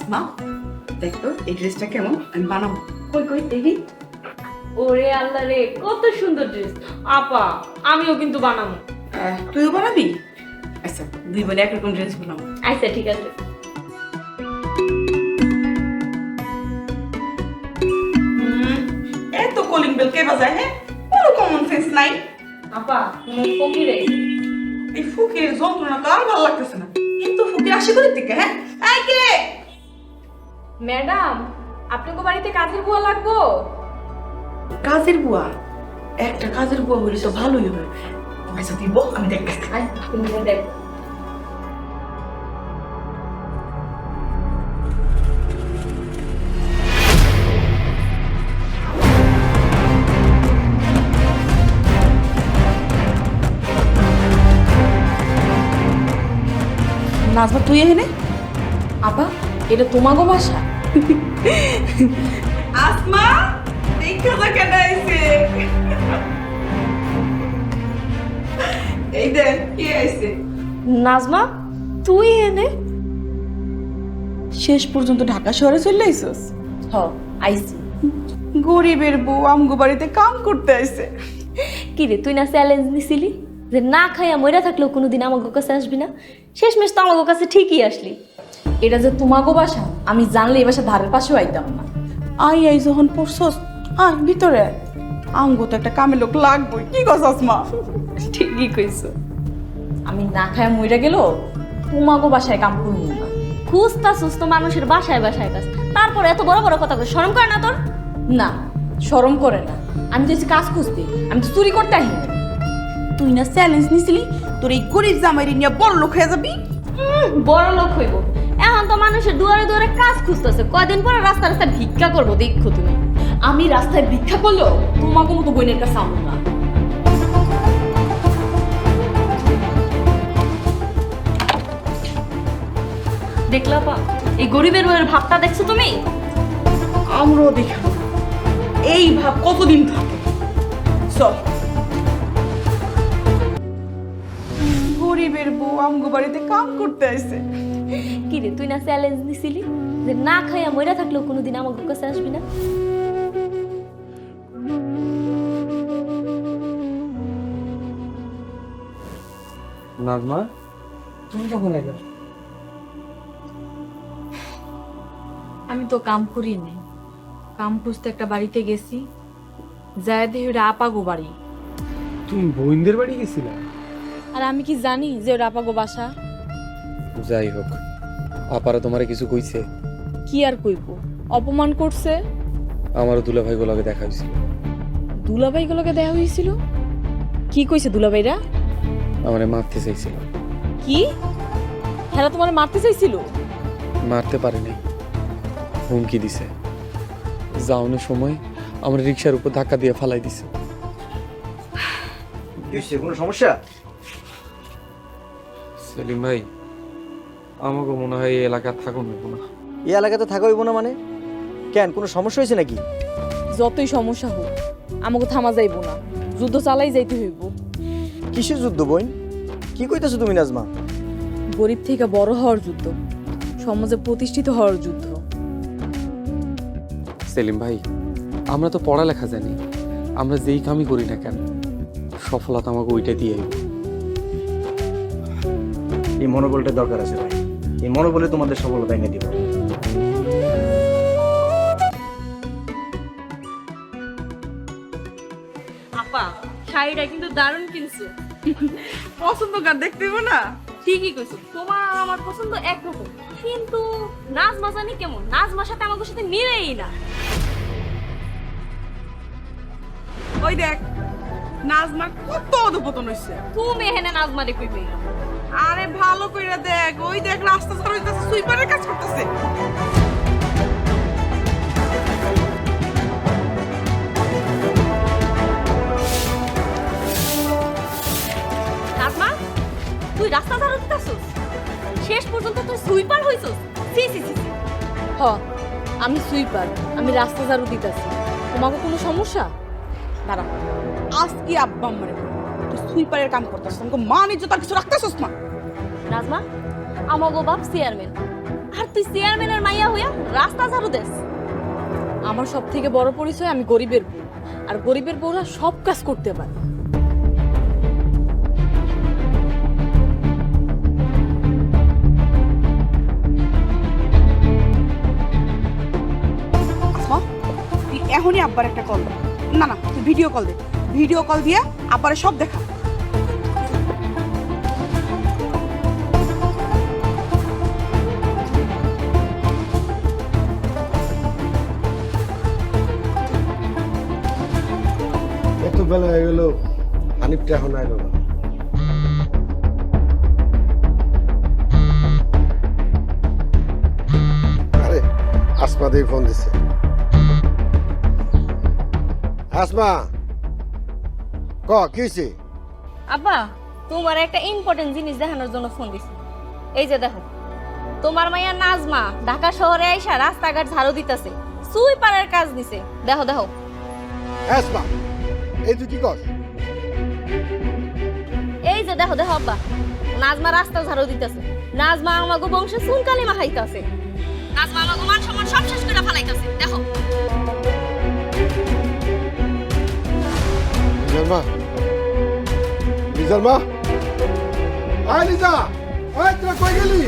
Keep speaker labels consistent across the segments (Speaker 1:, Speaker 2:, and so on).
Speaker 1: আসমা দেখ তো এই ড্রেসটা কেমন, আমি বানাবো। কই কই দেখি।
Speaker 2: ওরে আল্লাহ রে, কত সুন্দর ড্রেস। আপা, আমিও কিন্তু বানাবো।
Speaker 1: তুইও বানাবি? আচ্ছা, দুই বোনে একরকম ড্রেস বানাবো।
Speaker 2: আচ্ছা ঠিক আছে।
Speaker 1: এত কলিং বেল কে বাজায়? হ্যাঁ, কোনো কমন সেন্স নাই।
Speaker 2: আপা, তোমার ফকিরে
Speaker 1: এই ফুকের যন্ত্রণা তো আর ভালো লাগতেছে না। কিন্তু ফুকের আসে করে থেকে, হ্যাঁ আই কে?
Speaker 2: ম্যাডাম, আপনাকে বাড়িতে কাজের বুয়া লাগবো?
Speaker 1: কাজের বুয়া? একটা কাজের বুয়া হলে তো ভালোই হয়। আচ্ছা দিব, আমি দেখতেছি।
Speaker 2: আচ্ছা, তুমি দেখো।
Speaker 1: নাজমা তুই এখানে?
Speaker 2: আপা, এটা তোমাগো বাসা?
Speaker 1: আসমা দেখা যা কেন আইছে। এই দেখ কে আইছে।
Speaker 2: নাজমা, তুই এনে?
Speaker 1: শেষ পর্যন্ত ঢাকা শহরে চলে আইছস?
Speaker 2: হ, আইসি।
Speaker 1: গরিবের বউ আমগো বাড়িতে কাম করতে আইছে।
Speaker 2: কি রে, তুই না চ্যালেঞ্জ নিছিলি যে না খাইয়া মইরা থাকলেও কোনোদিন আমাগো কাছে আসবি না? শেষমেশ তো আমাগো কাছে ঠিকই আসলি।
Speaker 3: এটা যে তোমাগো বাসা আমি জানলে এই বাসা ধারের পাশেও আইতাম না।
Speaker 1: আই যখন পড়ছস আয় ভিতরে আয়। আমগো তো একটা কামের লোক লাগবই। কি কস আসমা?
Speaker 2: ঠিকই কইছো।
Speaker 3: আমি না খায়া মইরা গেল তোমাগো বাসায় কাম করবো না।
Speaker 2: খুঁজতা সুস্থ মানুষের বাসায় বাসায় কাজ, তারপর এত বড় বড় কথা কই, শরম করে না তোর?
Speaker 3: না, শরম করে না। আমি তো এসে কাজ খুঁজতে, আমি তো চুরি করতে আহি না।
Speaker 1: তুই না চ্যালেঞ্জ নিছিলি তোর এই গরিব জামাইরে নিয়ে বড় লোক হয়ে যাবি?
Speaker 2: বড় লোক হইব। এখন তো মানুষের দুয়ারে দুয়ারে কাজ খুঁজতেছে, কয়দিন পরে রাস্তা রাস্তা ভিক্ষা করবো, দেখো তুমি।
Speaker 3: আমি রাস্তায় ভিক্ষা করলেও তোমাগো মতো বোনের কাছে আমো না।
Speaker 2: দেখলা পা, এই গরিবের বউয়ের ভাবটা দেখছো তুমি?
Speaker 1: আমরাও দেখি এই ভাব কতদিন থাকে। চল। গরিবের বউ আমগো বাড়িতে কাম করতে আইছে।
Speaker 2: কি রে, তুই না চ্যালেঞ্জ নিছিলি যে না খাইয়া মইরা থাকলেও কোনোদিন আমাগো কাছে আসবি না?
Speaker 4: নাজমা, তুমি কখন এলে?
Speaker 3: আমি তো কাম করি নাই, কাম খুঁজতে একটা বাড়িতে গেছি, যায় দেখি ওটা আপাগো বাড়ি।
Speaker 4: তুমি বোনদের বাড়ি গেছিলা?
Speaker 3: আর আমি কি জানি যে ওটা আপাগো বাসা?
Speaker 4: যাই হোক, আপারা তোমারে কিছু কইছে?
Speaker 3: কি আর কইব, অপমান করছে।
Speaker 4: আমারও দুলাভাই গুলোকে দেখা হয়েছিল।
Speaker 3: দুলাভাইগুলোকে দেয়া হয়েছিল? কি কইছে দুলাভাইরা?
Speaker 4: আমারে মারতে চাইছিল।
Speaker 3: কি হেরা তোমার মারতে চাইছিল?
Speaker 4: মারতে পারে নাই, হুমকি দিছে। যাওয়ানোর সময় আমার রিক্সার উপর ধাক্কা দিয়ে ফালাই দিছে।
Speaker 5: কোনো সমস্যা?
Speaker 4: সেলিম ভাই, আমাকে মনে হয় এই এলাকা থাকুন না।
Speaker 5: এই এলাকাতে থাকা হইব না মানে? কেন, কোনো সমস্যা হয়েছে নাকি?
Speaker 3: যতই সমস্যা হোক আমাকে থামা যাইব না, যুদ্ধ চালাই যাইতে হইব।
Speaker 5: কিসের যুদ্ধ বোন? কি কইতাছো তুমি নাজমা?
Speaker 3: গরিব থেকে বড় হওয়ার যুদ্ধ, সমাজে প্রতিষ্ঠিত হওয়ার যুদ্ধ।
Speaker 4: সেলিম ভাই, আমরা তো পড়ালেখা জানি, আমরা যেই কামই করি না কেন সফলতা আমাকে ওইটা দিয়ে।
Speaker 5: এই মনোবলটা দরকার আছে ভাই, এই মনোবলে তোমাদের সফলতা এনে দিব।
Speaker 2: আপা, শাড়িটা কিন্তু দারুণ কিনছো।
Speaker 1: পছন্দ কার দেখতে হইব না?
Speaker 2: ঠিকই কইছো, তোমার আর আমার পছন্দ একরকম, কিন্তু নাজমা জানি কেমন, নাজমার সাথে আমাদের সাথে মিলেই না।
Speaker 1: ওই দেখ নাজমার কত অধপতন হইছে।
Speaker 2: তুমি এখানে নাজমারে কইবে?
Speaker 1: আরে ভালো কইরা দেখ, ওই দেখ রাস্তা ছাড়া হইতাছে, সুইপারের কাজ করতেছে।
Speaker 2: নাজমা, তুই রাস্তা ঝাড়ু দিতেছস? শেষ পর্যন্ত তুই সুইপার হইছস? সি সি সি সি।
Speaker 3: হ, আমি সুইপার, আমি রাস্তা ঝাড়ু দিতেছি। তোমাকে কোনো সমস্যা?
Speaker 1: দাঁড়া, আজ কি আব্বা আমারে তুই সুইপারের কাম করতেছিস, আমাকে মান ইজ্জত আর কিছু রাখতেছিস না।
Speaker 2: নাজমা, আমাগো বাপ চেয়ারম্যান, আর তুই চেয়ারম্যানের মাইয়া হইয়া রাস্তা ঝাড়ু দেস।
Speaker 3: আমার সব থেকে বড় পরিচয় আমি গরিবের বউ, আর গরিবের বউরা সব কাজ করতে পারে।
Speaker 6: আসমা, তুই এখনই আব্বার একটা কল দে। না না, তুই ভিডিও কল দে। ভিডিও কল দিয়ে আব্বারে সব দেখা।
Speaker 7: এত বেলা হয়ে গেল, হানিফটা এখন আইলো না। আরে আসমা দিয়ে ফোন দিছে। আসমা, কি হয়েছে?
Speaker 2: আব্বা, তোমার একটা ইম্পর্টেন্ট জিনিস দেখানোর জন্য ফোন দিছি। এই যে দেখো, তোমার মাইয়া নাজমা ঢাকা শহরে আইসা রাস্তাঘাট ঝাড়ু দিতেছে, সুইপারের কাজ দিছে। দেখো দেখো।
Speaker 7: আসমা, এই তুই কি কর?
Speaker 2: এই যে দেখো দেখো আব্বা, নাজমা রাস্তা ঝাড়ু দিতেছে। নাজমা আমাগো বংশে সুনকালি মাখাইতেছে। নাজমা আমাগো মান সম্মান সব শেষ করে ফেলাইতেছে। দেখো।
Speaker 7: লিজার মা, লিজার মা, আয় লিজা, আয় তোরা কই গেলি?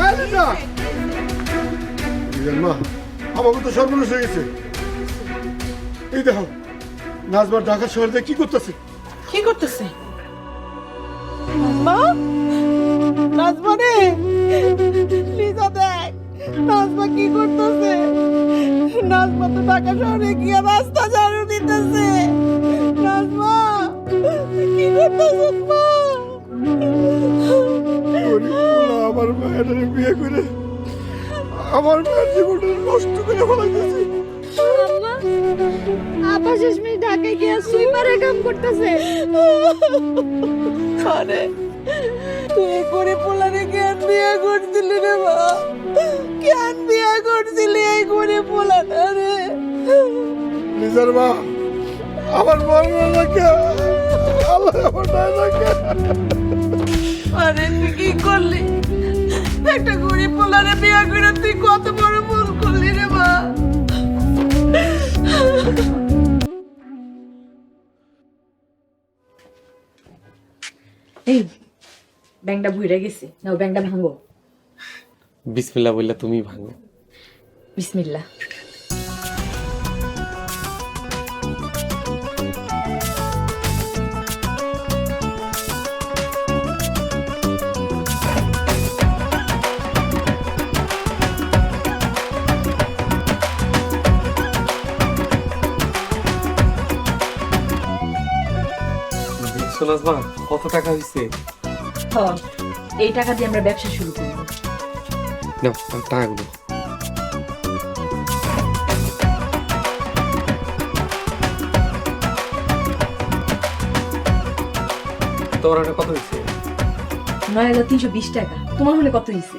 Speaker 7: আয় লিজা। লিজার মা, আমাকে তো সর্বনাশ হয়ে গেছে। এই দেখো, নাজমা ঢাকা শহরে কি করতেছে?
Speaker 6: কি করতেছে? নাজমা, নাজমা রে, লিজা দেখ, নাজমা কি করতেছে? নাজমা তো ঢাকা শহরে গিয়ে রাস্তা ঝাড়ু দিতেছে। নাজমা, কি করতেছিস মা?
Speaker 7: আমার মায়ের বিয়ে করে আমার মায়ের জীবনটা নষ্ট করে ফেলাইতেছে।
Speaker 2: আব্বা, আব্বা শেষমেশ ঢাকায় গিয়ে সুইপারের কাম করতেছে।
Speaker 6: আরে তুই করে পোলারে কেন বিয়ে করছিলি রে মা? কেন বিয়ে করছিলি এই করে পোলাটা রে?
Speaker 7: লিজার মা, আমার মরণ লাগে, আল্লাহ আমার মায়ের লাগে।
Speaker 6: আরে তুই কি করলি? একটা গরিব পোলারে বিয়ে করে তুই কত বড় ভুল করলি রে মা।
Speaker 3: এই ব্যাংকটা ভুইরা গেছে, নাও ব্যাংকটা ভাঙো।
Speaker 4: বিসমিল্লাহ বললে তুমি ভাঙো।
Speaker 3: বিসমিল্লাহ।
Speaker 4: দেখছো নাজমা, কত টাকা হয়েছে?
Speaker 3: এই টাকা দিয়ে আমরা ব্যবসা শুরু করব।
Speaker 4: নাও টাকাগুলো। তোমার ওটা কত হয়েছে?
Speaker 3: ৯,৩২০ টাকা। তোমার হলে কত হয়েছে?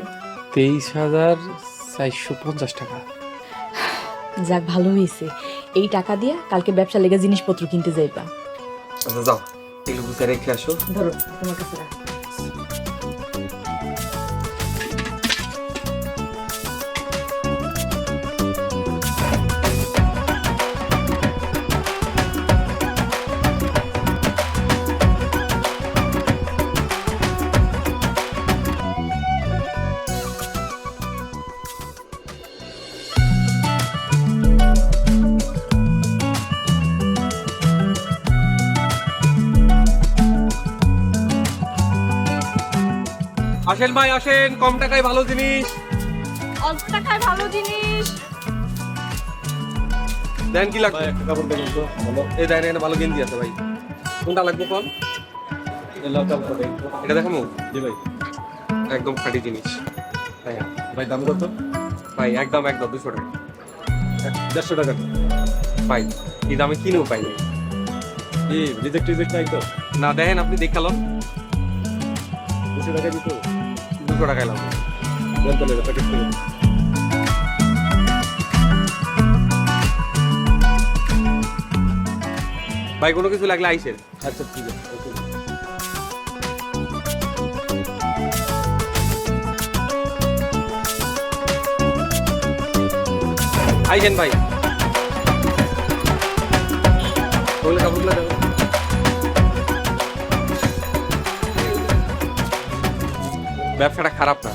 Speaker 4: 23,450 টাকা।
Speaker 3: যাক, ভালো হয়েছে। এই টাকা দিয়ে কালকে ব্যবসা লেগে জিনিসপত্র কিনতে যাইবা।
Speaker 4: আচ্ছা যাও, এগুলো বুঝে রেখে আসো।
Speaker 3: ধরো, তোমার কাছে রাখ।
Speaker 4: আসেন ভাই আসেন, কম টাকায় ভালো জিনিস।
Speaker 2: অল্প টাকায় ভালো জিনিস।
Speaker 4: দেন কি লাগবে? একটা কাপড় দেখুন তো ভালো। এই দেন, এখানে ভালো গেঞ্জি আছে ভাই। কোনটা লাগবে কোন? এটা দেখামু? জি ভাই, একদম খাঁটি জিনিস। ভাই দাম কত? ভাই একদম 200 টাকা। 150 টাকা ভাই, এই দামে কিনেও পাইনি। রিজেক্ট নাই তো? না, দেখেন আপনি দেখালো 200 টাকা দিত। 200 টাকায় লাগবে। দেন তাহলে এটা প্যাকেট করে। ভাই কোনো কিছু লাগলে আইসেন। আচ্ছা ঠিক আছে। আইছেন ভাই বলে কাপড়গুলো দেবো। ব্যবসাটা খারাপ না,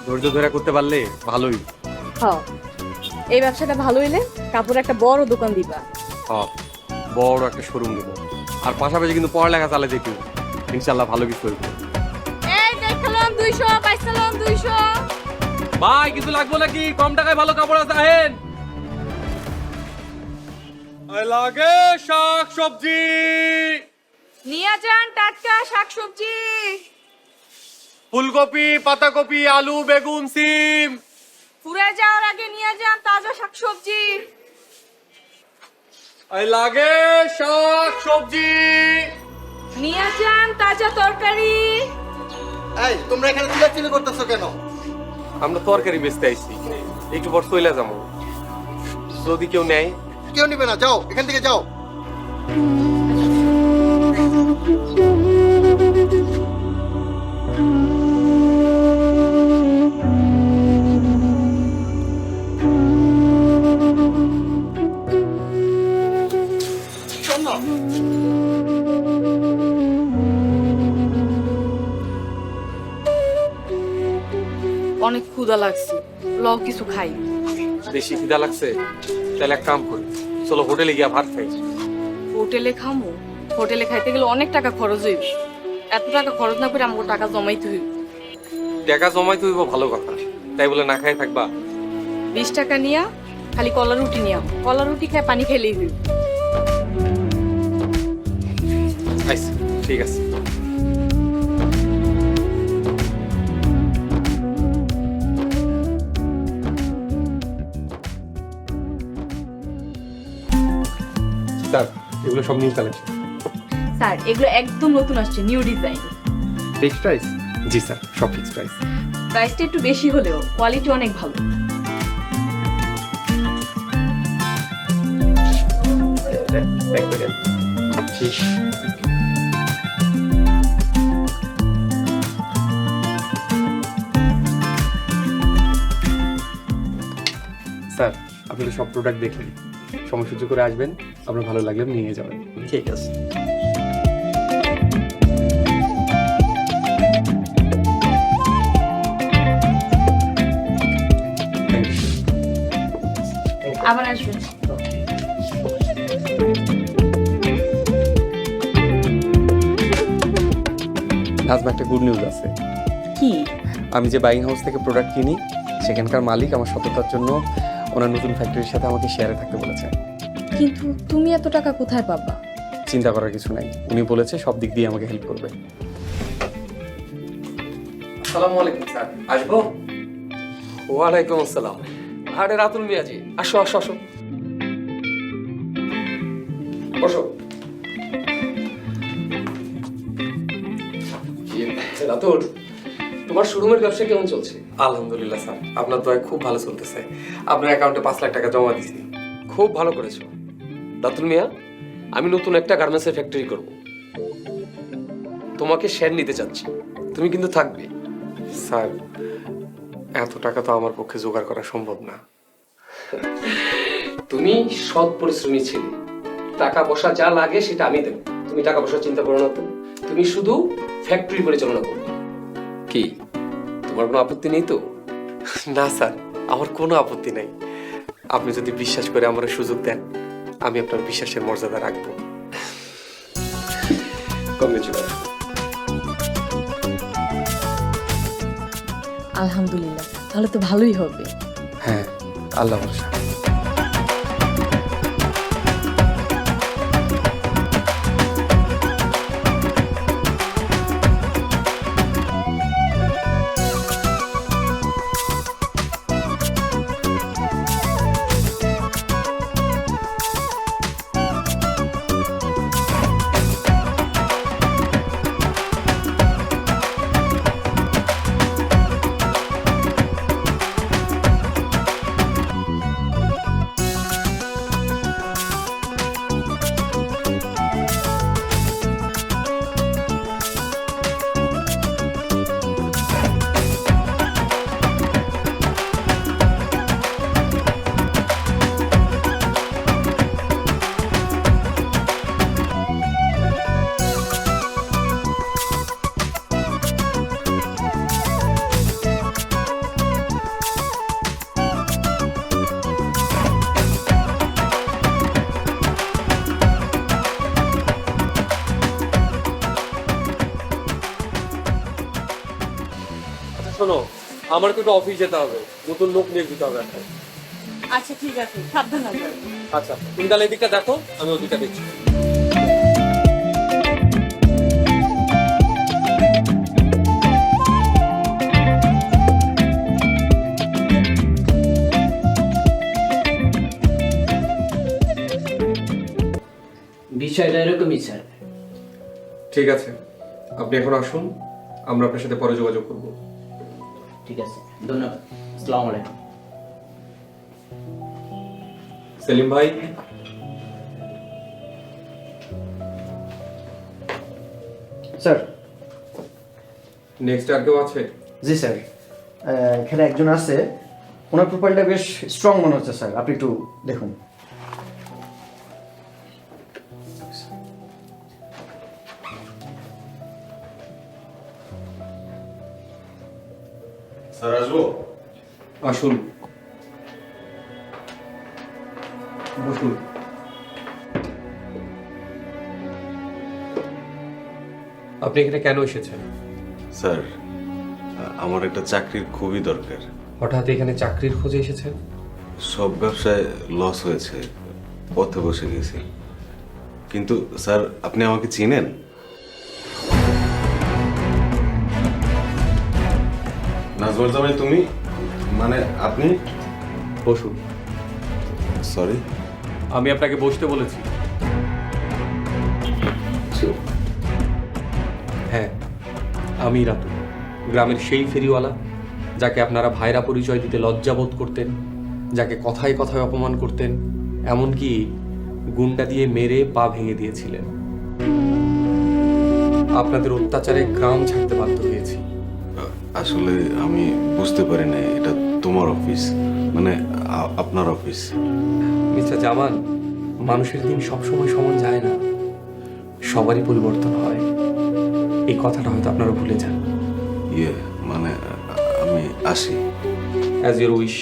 Speaker 4: ধৈর্য ধরে করতে পারলে ভালোই।
Speaker 3: হ্যাঁ, এই ব্যবসাটা ভালো হইলে কাপড় একটা বড় দোকান দিবা।
Speaker 4: বড় একটা শোরুম দেবো, আর পাশাপাশি কিন্তু পড়ালেখা চালাতে দিও, ইনশাল্লাহ ভালো কিছু করবো।
Speaker 3: এই দেখলাম 200, পাইছিলাম 200।
Speaker 4: ভাই কিছু লাগবো নাকি? কম টাকায় ভালো কাপড় আছে, আহেন। লাগে শাক সবজি
Speaker 3: নিয়ে যান টাটকা শাকসবজি।
Speaker 4: ফুলকপি, পাতাকপি, আলু, বেগুন, সিম।
Speaker 3: পুরে যাওয়ার আগে নিয়ে যান তাজা শাকসবজি।
Speaker 4: লাগে শাক সবজি।
Speaker 3: নিয়ে যান তাজা তরকারি।
Speaker 5: এই তোমরা এখানে চিল্লাচিল্লি করতেছো কেন?
Speaker 4: আমরা তরকারি বেচতে আইছি, একটু পর চলে যাবো, যদি কেউ নেয়।
Speaker 5: কেউ নিবে না, যাও এখান থেকে যাও।
Speaker 3: অনেক ক্ষুধা লাগছে, লও কিছু খাই।
Speaker 4: বেশি খিদা লাগছে? তাহলে এক কাম করি, চলো হোটেলে গিয়া ভাত খাই।
Speaker 3: হোটেলে খামো? হোটেলে খাইতে গেলে অনেক টাকা খরচ হইবে। এত টাকা খরচ না করে আমাকে টাকা জমাইতে হইবে।
Speaker 4: টাকা জমাইতে হইব ভালো কথা, তাই বলে না খাই থাকবা?
Speaker 3: 20 টাকা নিয়া খালি কলা রুটি নিয়া, কলা রুটি খায় পানি খাইলেই হইবে।
Speaker 4: আচ্ছা ঠিক আছে। স্যার এগুলো সব নিউ কালেকশন।
Speaker 3: স্যার এগুলো একদম নতুন আসছে, নিউ ডিজাইন।
Speaker 4: Fixed price? জি স্যার, সব ফিক্সড প্রাইস।
Speaker 3: প্রাইসটা একটু বেশি হলেও কোয়ালিটি অনেক ভালো।
Speaker 4: স্যার আপনি তো সব প্রোডাক্ট দেখলেন, সময় সুযোগ করে আসবেন, আপনার ভালো লাগলে নিয়ে যাবেন।
Speaker 5: ঠিক আছে।
Speaker 3: আবার আসবেন।
Speaker 4: নাজমা একটা গুড নিউজ আছে।
Speaker 3: কি?
Speaker 4: আমি যে বাইং হাউস থেকে প্রোডাক্ট কিনি, সেখানকার মালিক আমার সততার জন্য ওনার নতুন ফ্যাক্টরির সাথে আমাকে শেয়ারে থাকতে বলেছে।
Speaker 3: কিন্তু তুমি এত টাকা কোথায় পাবা?
Speaker 4: চিন্তা করার কিছু নাই, উনি বলেছে সব দিক দিয়ে আমাকে হেল্প করবে। আসসালামু আলাইকুম স্যার, আসবো?
Speaker 8: ওয়ালাইকুম আসসালাম। আরে রাতুল মিয়াজি, আসো আসো আসো, বসো। রাতুল, তোমার শোরুমের ব্যবসা কেমন চলছে?
Speaker 4: আলহামদুলিল্লাহ স্যার, আপনার দয়া খুব ভালো চলতেছে। আপনার অ্যাকাউন্টে 5 লাখ টাকা জমা দিয়েছি।
Speaker 8: খুব ভালো করেছো রাতুল মিয়া। আমি নতুন একটা গার্মেন্টসের ফ্যাক্টরি করব, তোমাকে শেয়ার নিতে চাচ্ছি, তুমি কিন্তু থাকবে।
Speaker 4: স্যার এত টাকা তো আমার পক্ষে জোগাড় করা সম্ভব না।
Speaker 8: তুমি সৎ পরিশ্রমী ছেলে, টাকা পয়সা যা লাগে সেটা আমি দেবো, তুমি টাকা পয়সা চিন্তা করো না তো। তুমি শুধু ফ্যাক্টরি পরিচালনা করবে। কি তোমার কোনো আপত্তি নেই তো?
Speaker 4: না স্যার, আমার কোনো আপত্তি নাই। আপনি যদি বিশ্বাস করে আমার সুযোগ দেন, আমি আপনার বিশ্বাসের মর্যাদা রাখবো।
Speaker 8: কংগ্রেচুলেশন।
Speaker 3: আলহামদুলিল্লাহ, তাহলে তো ভালোই হবে।
Speaker 4: হ্যাঁ, আল্লাহ ভরসা। আমার তো একটু অফিস যেতে হবে, নতুন লোক নিয়ে দিতে হবে একটা।
Speaker 3: আচ্ছা ঠিক আছে, সাবধানে যাও।
Speaker 4: আচ্ছা তুমি তাহলে এদিকটা দেখো, আমি ওদিকটা দেখছি।
Speaker 9: বিষয়টা এরকমই স্যার।
Speaker 4: ঠিক আছে, আপনি এখন আসুন, আমরা আপনার সাথে পরে যোগাযোগ করব।
Speaker 9: ঠিক আছে, ধন্যবাদ। আসসালামু আলাইকুম।
Speaker 4: সেলিম ভাই,
Speaker 5: স্যার।
Speaker 4: নেক্সট আর কেউ আছে?
Speaker 5: জি স্যার, এখানে একজন আছে, ওনার প্রোফাইলটা বেশ স্ট্রং মনে হচ্ছে স্যার, আপনি একটু দেখুন।
Speaker 7: স্যার আসবো?
Speaker 4: আসুন, বসুন। আপনি এখানে কেন এসেছেন?
Speaker 10: স্যার, আমার একটা চাকরির খুবই দরকার।
Speaker 4: হঠাৎ এখানে চাকরির খোঁজে এসেছেন?
Speaker 10: সব ব্যবসায় লস হয়েছে, পথে বসে গেছি। কিন্তু স্যার, আপনি আমাকে চিনেন? নাজমুল জামাই তুমি? মানে আপনি?
Speaker 4: বসুন।
Speaker 10: সরি।
Speaker 4: আমি আপনাকে বসতে বলেছি। হ্যাঁ, আমি রাতুল, গ্রামের সেই ফেরিওয়ালা যাকে আপনারা ভাইরা পরিচয় দিতে লজ্জাবোধ করতেন, যাকে কথায় কথায় অপমান করতেন, এমনকি গুন্ডা দিয়ে মেরে পা ভেঙে দিয়েছিলেন। আপনাদের অত্যাচারে গ্রাম ছাড়তে বাধ্য হয়েছি।
Speaker 10: আসলে আমি বুঝতে পারি না এটা তোমার অফিস, মানে আপনার অফিস।
Speaker 4: মিস্টার জামান, মানুষের দিন সবসময় সমান যায় না, সবারই পরিবর্তন হয়। এই কথাটা হয়তো আপনারা ভুলে যান।
Speaker 10: মানে আমি আসি।
Speaker 4: As your wish.